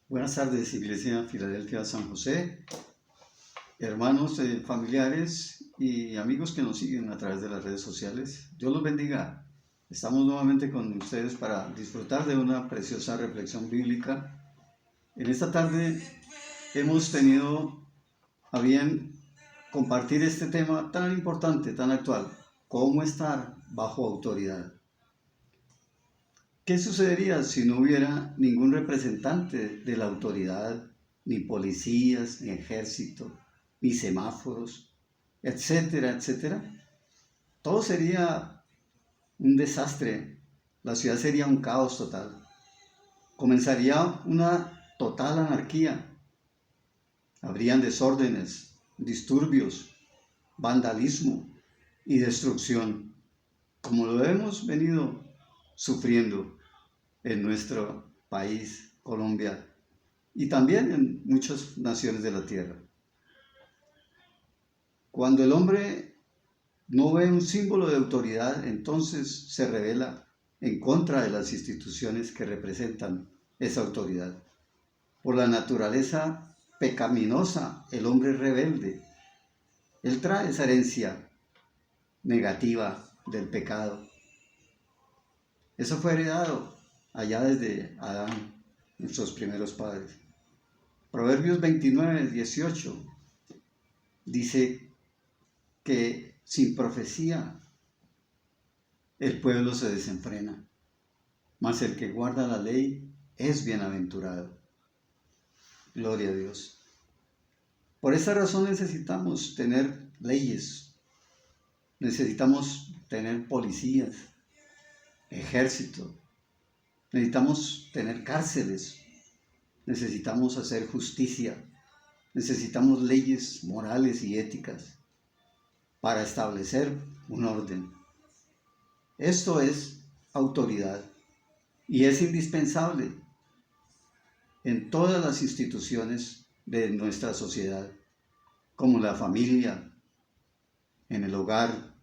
Buenas tardes, Iglesia Filadelfia San José, hermanos, familiares y amigos que nos siguen a través de las redes sociales. Dios los bendiga. Estamos nuevamente con ustedes para disfrutar de una preciosa reflexión bíblica. En esta tarde hemos tenido a bien compartir este tema tan importante, tan actual, cómo estar bajo autoridad. ¿Qué sucedería si no hubiera ningún representante de la autoridad, ni policías, ni ejército, ni semáforos, etcétera, etcétera? Todo sería un desastre, la ciudad sería un caos total. Comenzaría una total anarquía. Habrían desórdenes, disturbios, vandalismo y destrucción, como lo hemos venido sufriendo en nuestro país, Colombia, y también en muchas naciones de la tierra. Cuando el hombre no ve un símbolo de autoridad, entonces se revela en contra de las instituciones que representan esa autoridad. Por la naturaleza pecaminosa, el hombre es rebelde. Él trae esa herencia negativa del pecado. Eso fue heredado allá desde Adán, nuestros primeros padres. Proverbios 29, 18 dice que sin profecía el pueblo se desenfrena, mas el que guarda la ley es bienaventurado. Gloria a Dios. Por esa razón necesitamos tener leyes, necesitamos tener policías, ejército, necesitamos tener cárceles, necesitamos hacer justicia, necesitamos leyes morales y éticas para establecer un orden. Esto es autoridad y es indispensable en todas las instituciones de nuestra sociedad, como la familia, en el hogar,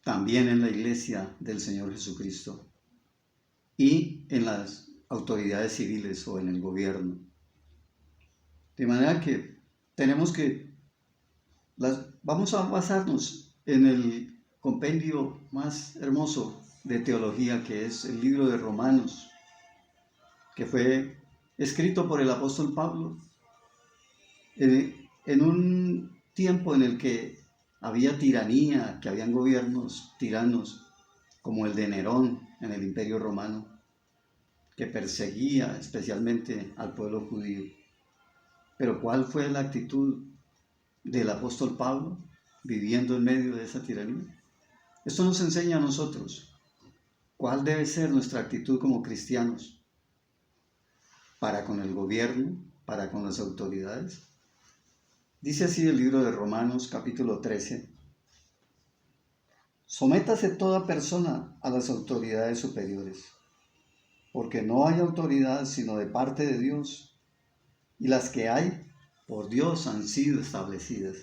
también en la iglesia del Señor Jesucristo y en las autoridades civiles o en el gobierno. De manera que vamos a basarnos en el compendio más hermoso de teología, que es el libro de Romanos, que fue escrito por el apóstol Pablo en un tiempo en el que había tiranía, que habían gobiernos tiranos como el de Nerón en el Imperio Romano, que perseguía especialmente al pueblo judío. Pero ¿cuál fue la actitud del apóstol Pablo viviendo en medio de esa tiranía? Esto nos enseña a nosotros cuál debe ser nuestra actitud como cristianos para con el gobierno, para con las autoridades. Dice así el libro de Romanos capítulo 13: sométase toda persona a las autoridades superiores, porque no hay autoridad sino de parte de Dios, y las que hay por Dios han sido establecidas.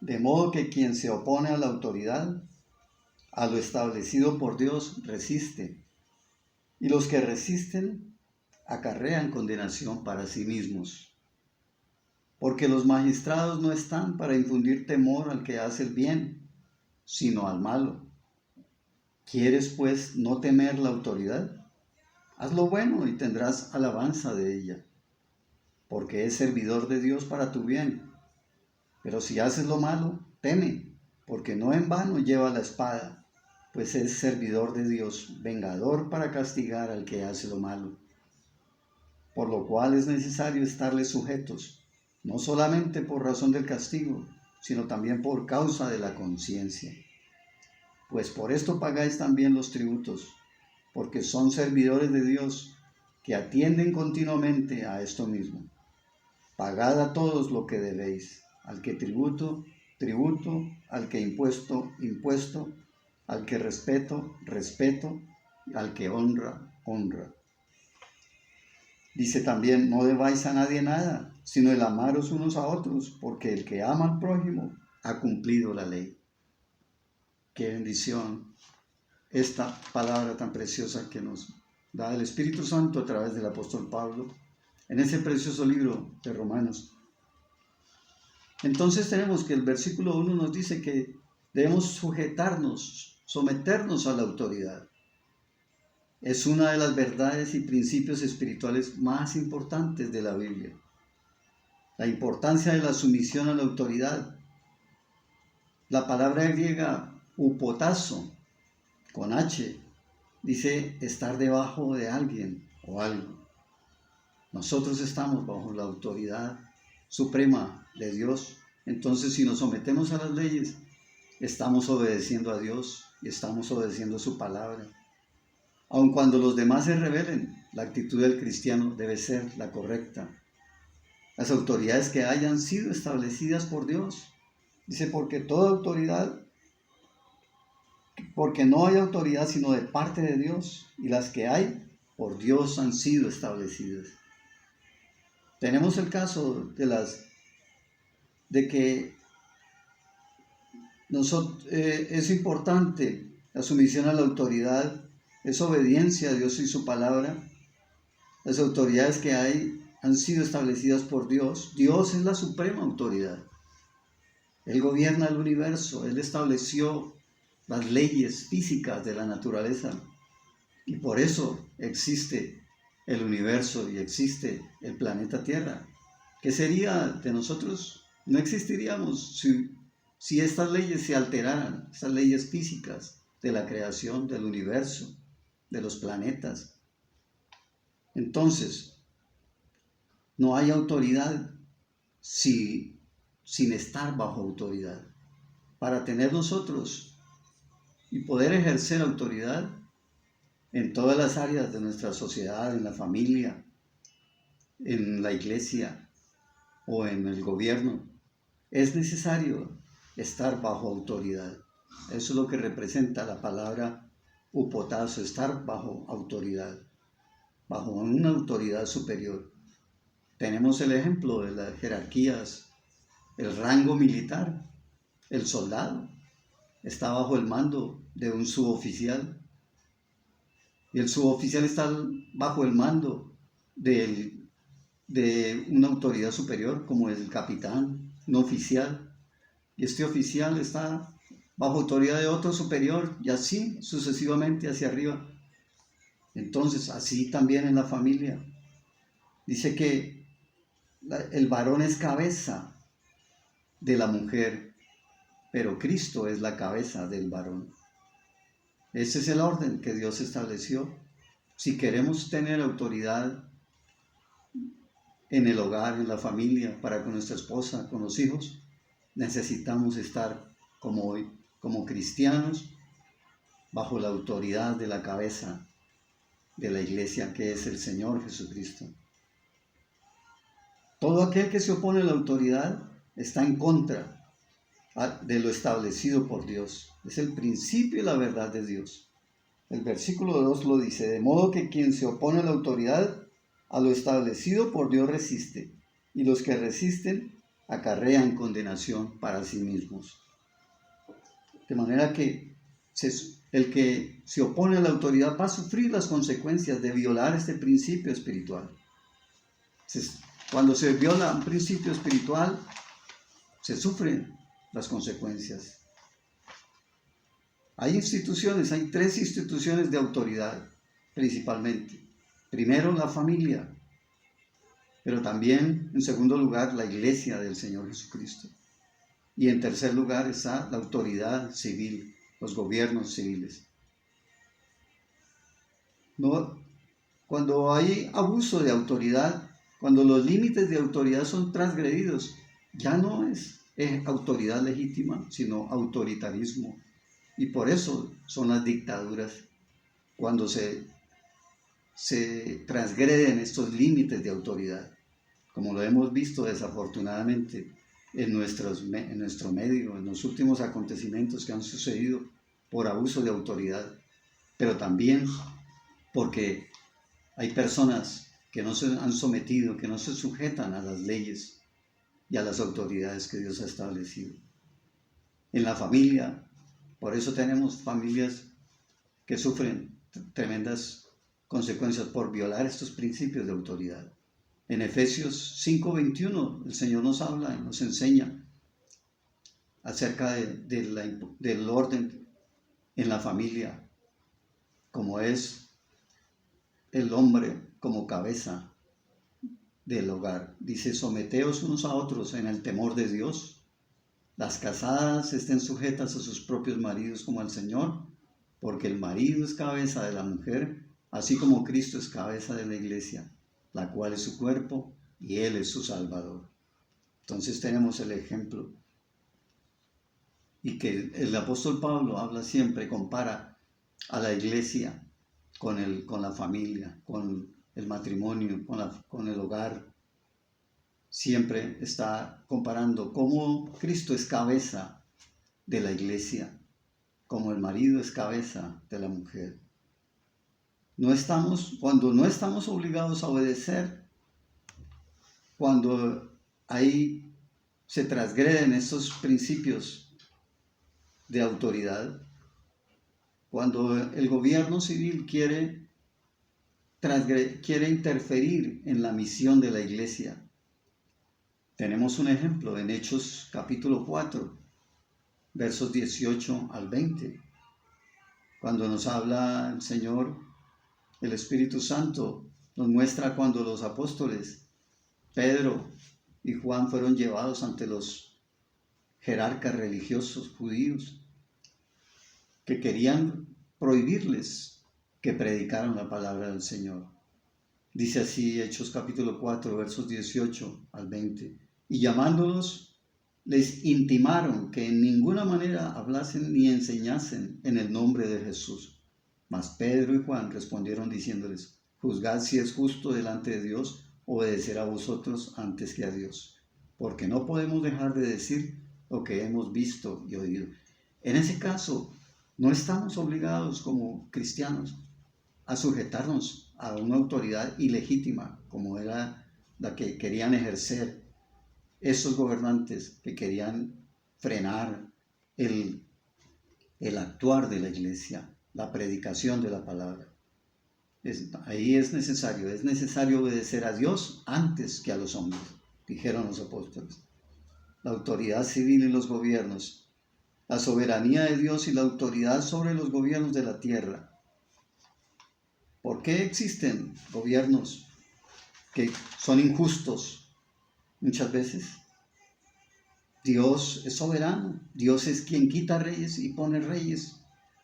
De modo que quien se opone a la autoridad, a lo establecido por Dios, resiste, y los que resisten acarrean condenación para sí mismos. Porque los magistrados no están para infundir temor al que hace el bien, sino al malo. ¿Quieres, pues, no temer la autoridad? Haz lo bueno y tendrás alabanza de ella, porque es servidor de Dios para tu bien. Pero si haces lo malo, teme, porque no en vano lleva la espada, pues es servidor de Dios, vengador para castigar al que hace lo malo. Por lo cual es necesario estarles sujetos, no solamente por razón del castigo, sino también por causa de la conciencia. Pues por esto pagáis también los tributos, porque son servidores de Dios, que atienden continuamente a esto mismo. Pagad a todos lo que debéis, al que tributo, tributo, al que impuesto, impuesto, al que respeto, respeto, al que honra, honra. Dice también: no debáis a nadie nada, sino el amaros unos a otros, porque el que ama al prójimo ha cumplido la ley. Qué bendición esta palabra tan preciosa que nos dada el Espíritu Santo a través del apóstol Pablo en ese precioso libro de Romanos. Entonces tenemos que el versículo 1 nos dice que debemos sujetarnos, someternos a la autoridad. Es una de las verdades y principios espirituales más importantes de la Biblia. La importancia de la sumisión a la autoridad. La palabra griega upotazo, con H, dice estar debajo de alguien o algo. Nosotros estamos bajo la autoridad suprema de Dios. Entonces, si nos sometemos a las leyes, estamos obedeciendo a Dios y estamos obedeciendo su palabra. Aun cuando los demás se rebelen, la actitud del cristiano debe ser la correcta. Las autoridades que hayan sido establecidas por Dios. Dice, porque no hay autoridad sino de parte de Dios, y las que hay por Dios han sido establecidas. Tenemos el caso de que es importante la sumisión a la autoridad, es obediencia a Dios y su palabra. Las autoridades que hay han sido establecidas por Dios. Dios es la suprema autoridad. Él gobierna el universo, Él estableció las leyes físicas de la naturaleza y por eso existe el universo y existe el planeta Tierra. ¿Qué sería de nosotros? No existiríamos si estas leyes se alteraran, estas leyes físicas de la creación del universo, de los planetas. Entonces, no hay autoridad sin estar bajo autoridad. Para tener nosotros y poder ejercer autoridad en todas las áreas de nuestra sociedad, en la familia, en la iglesia o en el gobierno, es necesario estar bajo autoridad. Eso es lo que representa la palabra upotazo, estar bajo autoridad, bajo una autoridad superior. Tenemos el ejemplo de las jerarquías, el rango militar. El soldado está bajo el mando de un suboficial y el suboficial está bajo el mando de una autoridad superior como el capitán, un oficial, y este oficial está bajo autoridad de otro superior y así sucesivamente hacia arriba. Entonces, así también en la familia. Dice que el varón es cabeza de la mujer, pero Cristo es la cabeza del varón. Ese es el orden que Dios estableció. Si queremos tener autoridad en el hogar, en la familia, para con nuestra esposa, con los hijos, necesitamos estar como hoy, como cristianos, bajo la autoridad de la cabeza de la iglesia, que es el Señor Jesucristo. Todo aquel que se opone a la autoridad está en contra de lo establecido por Dios. Es el principio y la verdad de Dios. El versículo 2 lo dice, de modo que quien se opone a la autoridad, a lo establecido por Dios resiste, y los que resisten acarrean condenación para sí mismos. De manera que el que se opone a la autoridad va a sufrir las consecuencias de violar este principio espiritual. Cuando se viola un principio espiritual, se sufren las consecuencias. Hay tres instituciones de autoridad principalmente. Primero, la familia, pero también, en segundo lugar, la iglesia del Señor Jesucristo. Y en tercer lugar está la autoridad civil, los gobiernos civiles. Cuando hay abuso de autoridad, cuando los límites de autoridad son transgredidos, ya no es autoridad legítima, sino autoritarismo. Y por eso son las dictaduras, cuando se transgreden estos límites de autoridad, como lo hemos visto desafortunadamente en nuestro medio, en los últimos acontecimientos que han sucedido por abuso de autoridad, pero también porque hay personas que no se han sometido, que no se sujetan a las leyes y a las autoridades que Dios ha establecido. En la familia, por eso tenemos familias que sufren tremendas consecuencias por violar estos principios de autoridad. En Efesios 5:21 el Señor nos habla y nos enseña acerca del orden en la familia, como es el hombre como cabeza del hogar. Dice: someteos unos a otros en el temor de Dios. Las casadas estén sujetas a sus propios maridos como al Señor, porque el marido es cabeza de la mujer, así como Cristo es cabeza de la iglesia, la cual es su cuerpo y Él es su Salvador. Entonces tenemos el ejemplo. Y que el apóstol Pablo habla siempre, compara a la iglesia con la familia, con el matrimonio, con el hogar. Siempre está comparando cómo Cristo es cabeza de la iglesia, como el marido es cabeza de la mujer. Cuando no estamos obligados a obedecer, cuando ahí se transgreden estos principios de autoridad, cuando el gobierno civil quiere interferir en la misión de la iglesia. Tenemos un ejemplo en Hechos capítulo 4, versos 18 al 20, cuando nos habla el Señor, el Espíritu Santo nos muestra cuando los apóstoles Pedro y Juan fueron llevados ante los jerarcas religiosos judíos que querían prohibirles que predicaran la palabra del Señor. Dice así Hechos capítulo 4, versos 18 al 20. Y llamándolos, les intimaron que en ninguna manera hablasen ni enseñasen en el nombre de Jesús. Mas Pedro y Juan respondieron diciéndoles: juzgad si es justo delante de Dios obedecer a vosotros antes que a Dios, porque no podemos dejar de decir lo que hemos visto y oído. En ese caso, no estamos obligados como cristianos a sujetarnos a una autoridad ilegítima como era la que querían ejercer estos gobernantes, que querían frenar el actuar de la iglesia, la predicación de la palabra. Ahí es necesario obedecer a Dios antes que a los hombres, dijeron los apóstoles. La autoridad civil y los gobiernos, la soberanía de Dios y la autoridad sobre los gobiernos de la tierra. ¿Por qué existen gobiernos que son injustos muchas veces? Dios es soberano, Dios es quien quita reyes y pone reyes.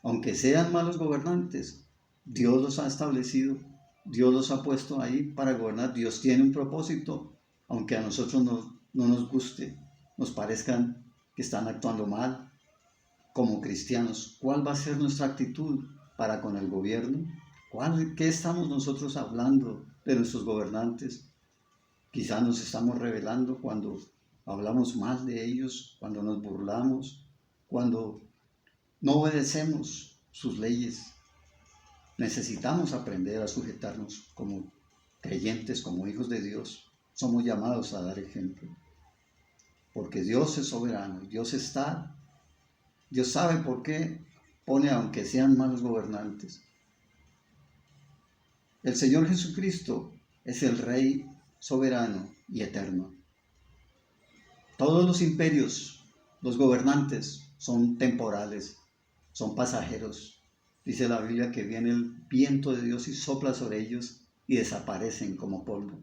Aunque sean malos gobernantes, Dios los ha establecido, Dios los ha puesto ahí para gobernar. Dios tiene un propósito, aunque a nosotros no nos guste, nos parezcan que están actuando mal. Como cristianos, ¿cuál va a ser nuestra actitud para con el gobierno? ¿Qué estamos nosotros hablando de nuestros gobernantes? Quizás nos estamos rebelando cuando hablamos mal de ellos, cuando nos burlamos, cuando no obedecemos sus leyes. Necesitamos aprender a sujetarnos como creyentes, como hijos de Dios. Somos llamados a dar ejemplo, porque Dios es soberano, Dios sabe por qué pone, aunque sean malos gobernantes. El Señor Jesucristo es el Rey soberano y eterno. Todos los imperios, los gobernantes, son temporales, son pasajeros. Dice la Biblia que viene el viento de Dios y sopla sobre ellos y desaparecen como polvo.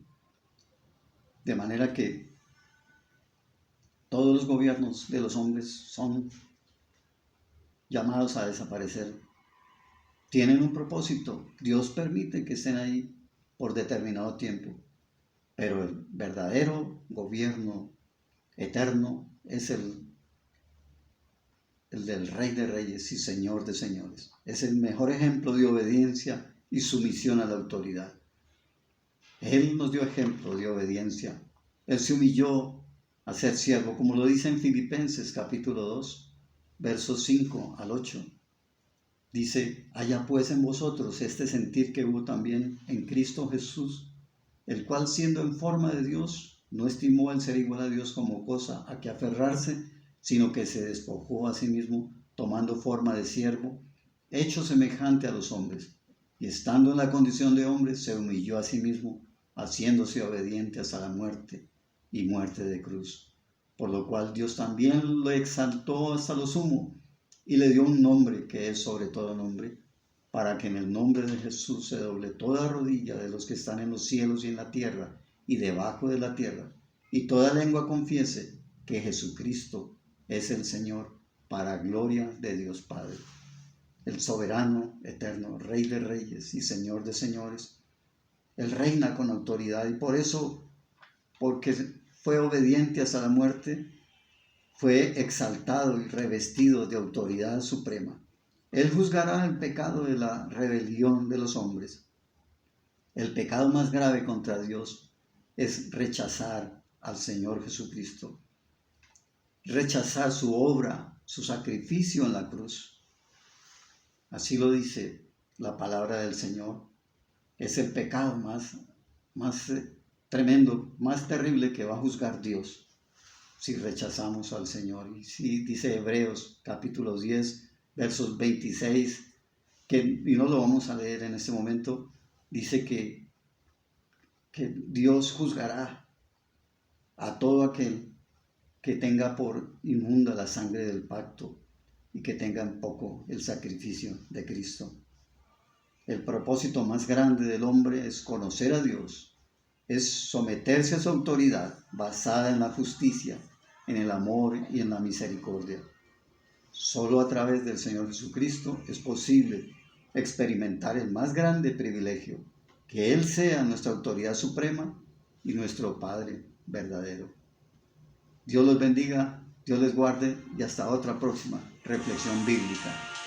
De manera que todos los gobiernos de los hombres son llamados a desaparecer. Tienen un propósito. Dios permite que estén ahí por determinado tiempo. Pero el verdadero gobierno eterno es el del Rey de Reyes y Señor de Señores. Es el mejor ejemplo de obediencia y sumisión a la autoridad. Él nos dio ejemplo de obediencia. Él se humilló a ser siervo, como lo dice en Filipenses capítulo 2, versos 5 al 8. Dice: haya pues en vosotros este sentir que hubo también en Cristo Jesús, el cual siendo en forma de Dios, no estimó el ser igual a Dios como cosa a que aferrarse, sino que se despojó a sí mismo, tomando forma de siervo, hecho semejante a los hombres. y estando en la condición de hombre, se humilló a sí mismo, haciéndose obediente hasta la muerte y muerte de cruz. Por lo cual Dios también lo exaltó hasta lo sumo y le dio un nombre que es sobre todo nombre, para que en el nombre de Jesús se doble toda rodilla de los que están en los cielos y en la tierra y debajo de la tierra, y toda lengua confiese que Jesucristo es el Señor, para gloria de Dios Padre. El soberano, eterno, Rey de reyes y Señor de señores, Él reina con autoridad, y por eso, porque fue obediente hasta la muerte, fue exaltado y revestido de autoridad suprema. Él juzgará el pecado de la rebelión de los hombres. El pecado más grave contra Dios es rechazar al Señor Jesucristo, rechazar su obra, su sacrificio en la cruz. Así lo dice la palabra del Señor. Es el pecado más tremendo, más terrible que va a juzgar Dios si rechazamos al Señor. Y si dice Hebreos capítulo 10, versos 26, y no lo vamos a leer en este momento, dice que Dios juzgará a todo aquel que tenga por inmunda la sangre del pacto y que tenga en poco el sacrificio de Cristo. El propósito más grande del hombre es conocer a Dios, es someterse a su autoridad basada en la justicia, en el amor y en la misericordia. Solo a través del Señor Jesucristo es posible experimentar el más grande privilegio, que Él sea nuestra autoridad suprema y nuestro Padre verdadero. Dios los bendiga, Dios les guarde y hasta otra próxima reflexión bíblica.